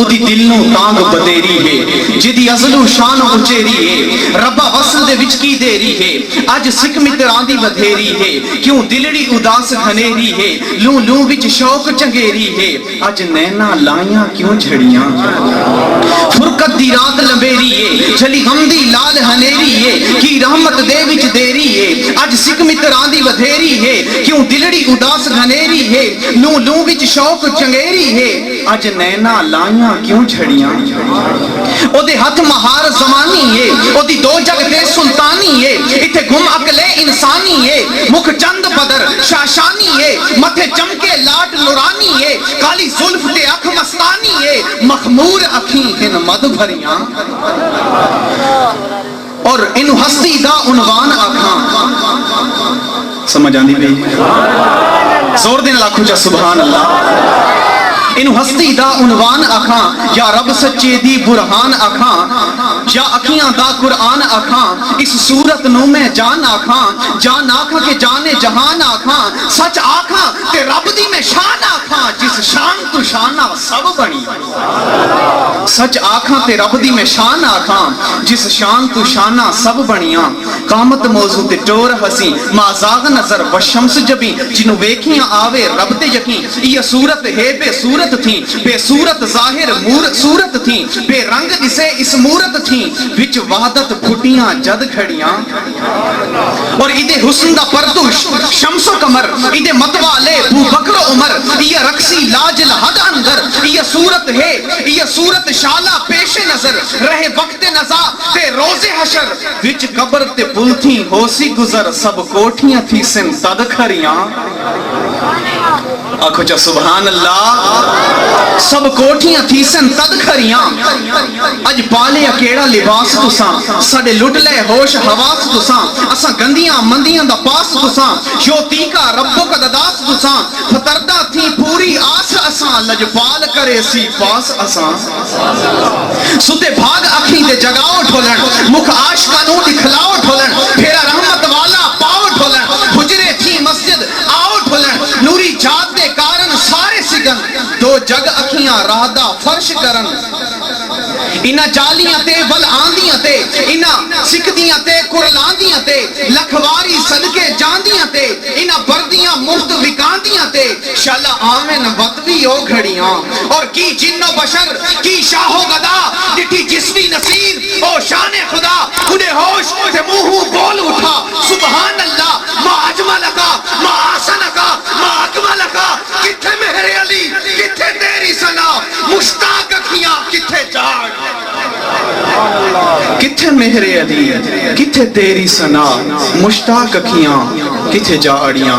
اودی دل نو تانگ بدیری ہے جدی ازل و شان اچیری ہے ربا وصل دے وچ کی دیری ہے اج سکھ متراں دی بدھیری ہے کیوں دلڑی اداس گھنیری ہے لوں لوں وچ شوق چنگیری ہے اج نینا لائیاں کیوں جھڑیاں فرقت دی رات لمبیری ہے چلی غم دی لال ہنیری ہے کی رحمت دے وچ دیری ہے اج سکھ متراں دی بدھیری ہے کیوں دلڑی اداس گھنیری ہے لوں لوں وچ شوق چنگیری ہے اج نینا لائیاں کیوں جھڑیاں او دے ہاتھ مہار زمانی ہے او دی دو جگ تے سلطانی ہے اتھے گم عقل انسانی ہے مکھ چند بدر شاشانی ہے متھے چمکے لاٹ نورانی ہے کالی زلف تے اکھ مستانی ہے مخمور اکھیں ہن مد بھریاں اور انو ہستی دا عنوان آکھاں سمجھ آندی بھئی زور دین لاکھو جا سبحان اللہ انو ہستی دا عنوان آکھاں یا رب سچے دی برہان آکھاں یا اکھیاں دا قرآن آکھاں اس صورت نو میں جان آکھاں جان آکھاں کہ جان جہان آکھاں سچ آکھاں تے رب دی میں شان آکھاں جس شان تو شانہ سب بنی سچ آکھاں تے رب دی میں شان آکھاں جس شان تو شانہ سب بنیاں قامت موضوع تے ٹور ہسی مازاغ نظر وشمس جبیں جنو ویکھیاں آوے رب تے یقین یہ صورت ہے بے صورت تھی بے صورت ظاہر صورت تھی بے رنگ اسے اس مورت تھی وچ وحدت پھٹیاں جد کھڑیاں اور ایدے حسن دا پردوش شمس و قمر ایدے متوالے بو بکر و عمر یہ رقصی لاج لحد اندر یہ صورت ہے یہ صورت شالہ پیش نظر رہے وقت نزا تے روز حشر وچ قبر تے پل تھی ہوسی گزر سب کوٹھیاں تھی سن تد کھڑیاں آنکھو چا سبحان اللہ سب کوٹھیاں تھی سن تد کھریاں اج پالے اکیڑا لباس تساں ساڑے لٹ لے ہوش حواس تساں اساں گندیاں مندیاں دا پاس تساں یوتی کا ربو کا دداس تساں فتردہ تھی پوری آس اساں لجپال کرے سی پاس اساں ستے بھاگ اکھیں دے جگاؤ ڈھولن مکھ آشکانوں دکھلاؤ ڈھولن پھیرا رحمت والا پاؤ ڈھولن حجرے تھی مسجد آؤ ڈھولن نوری جات دے کارن سارے سگن دو جگ اکھیاں راہدہ فرش کرن انہا جالیاں تے ول آندیاں تے انہا سکھدیاں تے کرلاندیاں تے لکھواری صدقے جاندیاں تے انہا بردیاں مفت وکاندیاں تے شالہ آمن وطوی او گھڑیاں اور کی جن و بشر کی شاہ و گدا ڈٹھی جسمی نصیر او شان خدا انہیں ہوش تے موہو بول اٹھا سبحان اللہ ما اجملکا ما آسنکا ما اکملکا کتھے مہر علی کتھے تیری سنا مشتاق اکھیاں کتھے جاڑ کتھے مہر علی کتھے تیری سنا مشتاق اکھیاں کتھے جاڑیاں